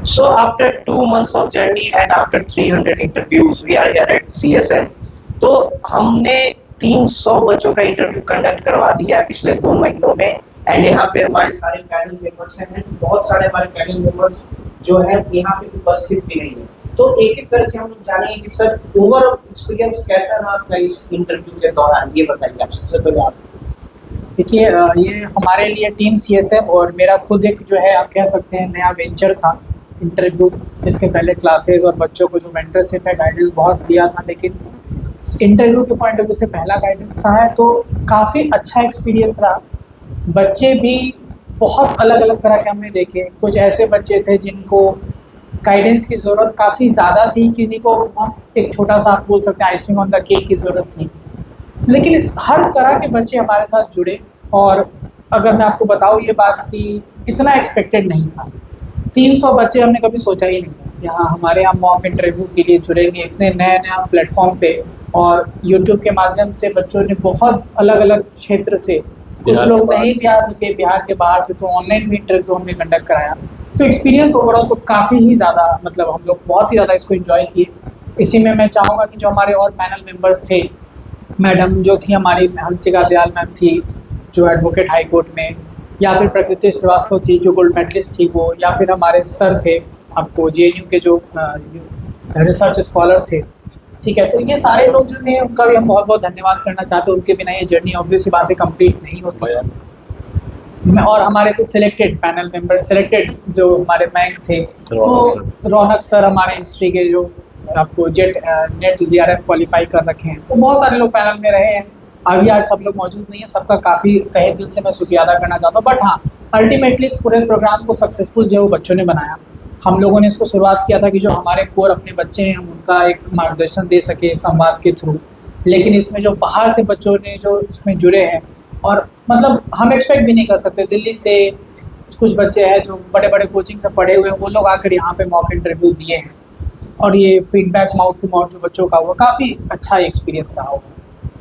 So after 2 months of journey and after 300 interviews, we are here at CSN. तो हमने 300 बच्चों का interview conduct करवा दिया है पिछले 2 महीनों में। एंड यहाँ पे हमारे सारे पैनल मेंबर्स हैं, बहुत सारे हमारे पैनल मेंबर्स जो है यहाँ पे उपस्थित भी नहीं है। तो एक एक करके हम लोग जानेंगे कि सर ओवरऑल एक्सपीरियंस कैसा रहा आपका इस इंटरव्यू के दौरान, ये बताइए आप सबसे पहले आप। देखिए, ये हमारे लिए टीम सीएसएम और मेरा खुद एक जो है आप कह सकते हैं नया वेंचर था इंटरव्यू। इसके पहले क्लासेस और बच्चों को जो मेंटरशिप है गाइडेंस बहुत दिया था, लेकिन इंटरव्यू के पॉइंट ऑफ व्यू से पहला गाइडेंस था है तो काफ़ी अच्छा एक्सपीरियंस रहा। बच्चे भी बहुत अलग अलग तरह के हमने देखे। कुछ ऐसे बच्चे थे जिनको गाइडेंस की ज़रूरत काफ़ी ज़्यादा थी, किन्हीं को बस एक छोटा सा आप बोल सकते हैं आइसिंग ऑन द केक की ज़रूरत थी। लेकिन इस हर तरह के बच्चे हमारे साथ जुड़े। और अगर मैं आपको बताऊँ ये बात कि इतना एक्सपेक्टेड नहीं था। 300 बच्चे हमने कभी सोचा ही नहीं था यहाँ हमारे यहाँ मॉक इंटरव्यू के लिए जुड़ेंगे इतने नए नया प्लेटफॉर्म पे। और यूट्यूब के माध्यम से बच्चों ने बहुत अलग अलग क्षेत्र से, कुछ लोग नहीं भी आ सके बिहार के बाहर से, तो ऑनलाइन भी इंटरव्यू हमने कंडक्ट कराया। तो एक्सपीरियंस ओवरऑल तो काफ़ी ही ज़्यादा, मतलब हम लोग बहुत ही ज़्यादा इसको एंजॉय किए। इसी में मैं चाहूँगा कि जो हमारे और पैनल मेंबर्स थे, मैडम जो थी हमारी हंसिका दयाल मैम थी जो एडवोकेट हाई कोर्ट में, या फिर प्रकृति श्रीवास्तव थी जो गोल्ड मेडलिस्ट थी वो, या फिर हमारे सर थे आपको जेएनयू के जो रिसर्च स्कॉलर थे। ठीक है, तो ये सारे लोग जो थे उनका भी हम बहुत बहुत धन्यवाद करना चाहते हैं। उनके बिना ये जर्नी ऑब्वियसली बातें कंप्लीट नहीं होती है। और हमारे कुछ सिलेक्टेड पैनल मेंबर, सिलेक्टेड जो हमारे बैंक थे, तो रौनक सर हमारे हिस्ट्री के जो आपको नेट जीआरएफ क्वालिफाई कर रखे हैं, तो बहुत सारे लोग पैनल में रहे हैं। अभी आज सब लोग मौजूद नहीं है, सबका काफ़ी तहे दिल से मैं शुक्रिया अदा करना चाहता हूँ। बट हाँ, अल्टीमेटली इस पूरे प्रोग्राम को सक्सेसफुल जो बच्चों ने बनाया, हम लोगों ने इसको शुरुआत किया था कि जो हमारे कोर अपने बच्चे हैं हम उनका एक मार्गदर्शन दे सके संवाद के थ्रू। लेकिन इसमें जो बाहर से बच्चों ने जो इसमें जुड़े हैं, और मतलब हम एक्सपेक्ट भी नहीं कर सकते, दिल्ली से कुछ बच्चे हैं जो बड़े बड़े कोचिंग से पढ़े हुए हैं, वो लोग आकर यहाँ पे मॉक इंटरव्यू दिए हैं। और ये फीडबैक माउथ टू माउथ जो बच्चों का हुआ, काफ़ी अच्छा एक्सपीरियंस रहा होगा।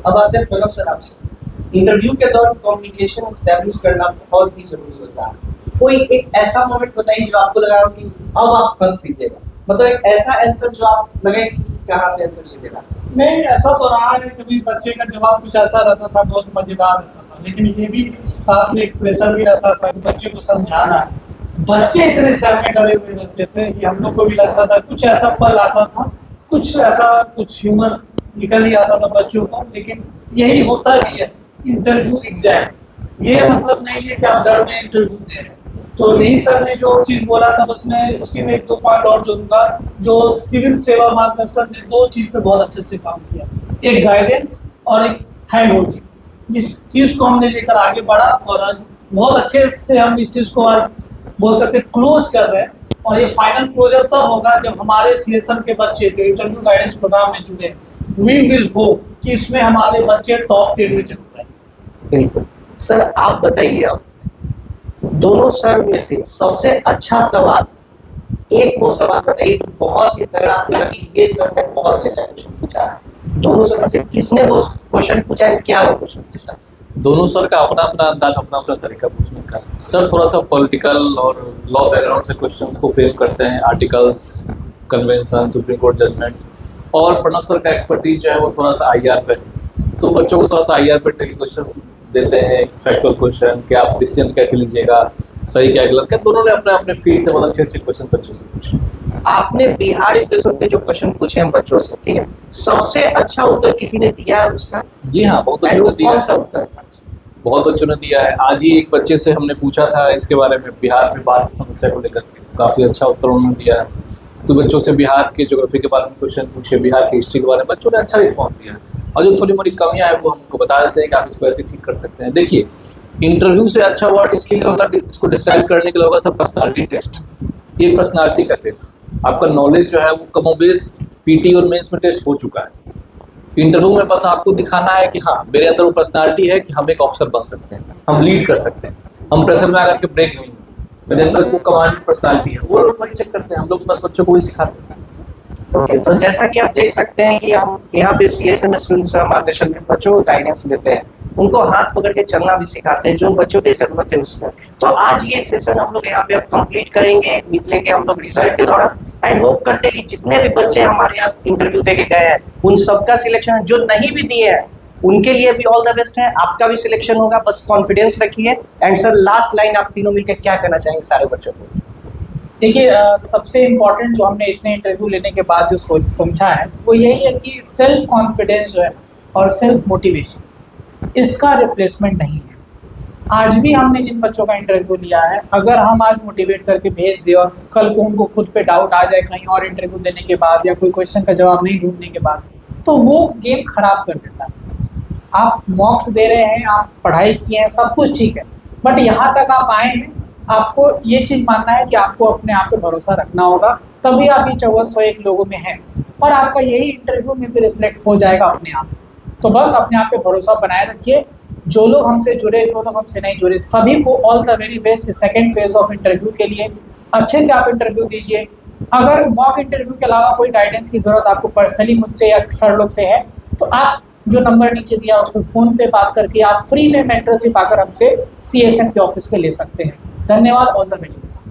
अब आते हैं प्रणव सर आपसे। इंटरव्यू के दौरान कम्युनिकेशन एस्टैब्लिश करना बहुत ही जरूरी होता है। कोई एक ऐसा मोमेंट बताइए जो आपको लगा कि अब आप फंस दीजिएगा, मतलब एक ऐसा आंसर जो आप लगे कि कहाँ से आंसर ले देगा। नहीं, ऐसा तो रहा है, कभी बच्चे का जवाब कुछ ऐसा रहता था बहुत मजेदार रहता था, लेकिन ये भी साथ में एक प्रेशर भी रहता था कि बच्चे को समझाना है। बच्चे इतने सर में डरे हुए रहते थे कि हम लोग को भी लगता था कुछ ऐसा पल आता था, कुछ ऐसा कुछ ह्यूमर निकल ही आता था बच्चों को। लेकिन यही होता भी है इंटरव्यू एग्जाम, ये मतलब नहीं है कि आप डर में इंटरव्यू दे रहे हैं। तो यही सर ने जो चीज़ बोला था, बस मैं उसी में एक दो पॉइंट और जोड़ूंगा। जो सिविल सेवा मार्गदर्शन ने दो चीज़ पे बहुत अच्छे से काम किया, एक गाइडेंस और एक हैंड होल्डिंग। इस चीज़ को हमने लेकर आगे बढ़ा और आज बहुत अच्छे से हम इस चीज़ को आज बोल सकते क्लोज कर रहे हैं। और ये फाइनल क्लोजर तब होगा जब हमारे सीएसएम के बच्चे जो इंटरव्यू गाइडेंस प्रोग्राम में जुड़े, वी विल गो कि इसमें हमारे बच्चे टॉप 10 में जरूर आए। बिल्कुल सर, आप बताइए अब दोनों सर में से सबसे अच्छा सवाल, एक वो सवाल बताइए जो बहुत ही तरह आपको लगा कि ये सर ने बहुत अच्छा क्वेश्चन पूछा है। दोनों सर में से किसने वो क्वेश्चन पूछा है, क्या वो क्वेश्चन पूछा? दोनों सर का अपना अपना अंदाज, अपना अपना तरीका पूछने का। सर थोड़ा सा पॉलिटिकल और लॉ बैकग्राउंड से क्वेश्चंस को फ्रेम करते हैं, articles, convention, supreme court judgment. और प्रणव सर का एक्सपर्टीज जो है वो थोड़ा सा आईआर पे, तो बच्चों को थोड़ा सा आईआर पे ट्रिकी क्वेश्चंस देते हैं, फैक्चुअल क्वेश्चन कि आप डिसीजन कैसे लीजिएगा, सही क्या गलत क्या। दोनों ने अपने अपने फील्ड से बहुत अच्छे अच्छे क्वेश्चन बच्चों से पूछे। आपने बिहार स्टेशन पे जो क्वेश्चन पूछे हैं बच्चों से, ठीक है, सबसे अच्छा उत्तर किसी ने दिया है उसका? जी हाँ, बहुत बच्चों ने दिया है, बहुत बच्चों ने दिया है। आज ही एक बच्चे से हमने पूछा था इसके बारे में, बिहार में बाढ़ की समस्या को लेकर के, काफ़ी अच्छा उत्तर उन्होंने दिया है। तो बच्चों से बिहार के ज्योग्राफी के बारे में क्वेश्चन पूछे, बिहार की हिस्ट्री के बारे में, बच्चों ने अच्छा रिस्पॉन्स दिया है। और जो थोड़ी मोड़ी कमियां है वो हमको बता देते हैं कि आप इसको ऐसे ठीक कर सकते हैं। देखिए, इंटरव्यू से अच्छा वर्ड इसके लिए होगा, इसको डिस्क्राइब करने के लिए होगा सब पर्सनालिटी टेस्ट। ये पर्सनालिटी का टेस्ट, आपका नॉलेज जो है वो कमोबेश पीटी और मेंस में टेस्ट हो चुका है। इंटरव्यू में बस आपको दिखाना है कि हाँ मेरे अंदर वो पर्सनालिटी है कि हम एक ऑफिसर बन सकते हैं, हम लीड कर सकते हैं, हम प्रेशर में आकर के ब्रेक नहीं, मेरे अंदर वो कमांड की पर्सनालिटी है, वो लोग वही चेक करते हैं। हम लोग बस बच्चों को वही सिखाते हैं। ओके, तो जैसा कि आप देख सकते हैं कि हम यहाँ पे सीएसएम स्टूडेंट्स मार्गदर्शन में बच्चों को गाइडेंस देते हैं। उनको हाथ पकड़ के चलना भी सिखाते हैं, जो बच्चों की जरूरत है उसमें। तो आज ये सेशन हम लोग यहाँ पे अब कंप्लीट करेंगे, मिलेंगे हम लोग रिजल्ट के दौरान, एंड होप करते हैं कि जितने भी बच्चे हमारे यहाँ इंटरव्यू देके गए हैं उन सबका सिलेक्शन, जो नहीं भी दिए हैं उनके लिए भी ऑल द बेस्ट है, आपका भी सिलेक्शन होगा, बस कॉन्फिडेंस रखिए। एंड सर लास्ट लाइन आप तीनों मिलकर क्या कहना चाहेंगे सारे बच्चों को? देखिए सबसे इम्पोर्टेंट जो हमने इतने इंटरव्यू लेने के बाद जो समझा है वो यही है कि सेल्फ कॉन्फिडेंस जो है और सेल्फ मोटिवेशन, इसका रिप्लेसमेंट नहीं है। आज भी हमने जिन बच्चों का इंटरव्यू लिया है, अगर हम आज मोटिवेट करके भेज दें और कल को उनको खुद पे डाउट आ जाए कहीं और इंटरव्यू देने के बाद या कोई क्वेश्चन का जवाब नहीं ढूंढने के बाद, तो वो गेम खराब कर देता है। आप मॉक्स दे रहे हैं, आप पढ़ाई किए हैं, सब कुछ ठीक है, बट यहाँ तक आप आए हैं, आपको ये चीज़ मानना है कि आपको अपने आप पे भरोसा रखना होगा, तभी आप ये 5401 लोगों में हैं और आपका यही इंटरव्यू में भी रिफ्लेक्ट हो जाएगा अपने आप। तो बस अपने आप पे भरोसा बनाए रखिए। जो लोग हमसे जुड़े, जो लोग हमसे नहीं जुड़े, सभी को all the very best second phase of interview के लिए। अच्छे से आप इंटरव्यू दीजिए। अगर मॉक इंटरव्यू के अलावा कोई गाइडेंस की ज़रूरत आपको पर्सनली मुझसे या सर लोग से है, तो आप जो नंबर नीचे दिया उस पर फ़ोन पे बात करके आप फ्री में मेंटरशिप आकर हमसे CSM के ऑफिस पे ले सकते हैं। धन्यवाद। All the very best.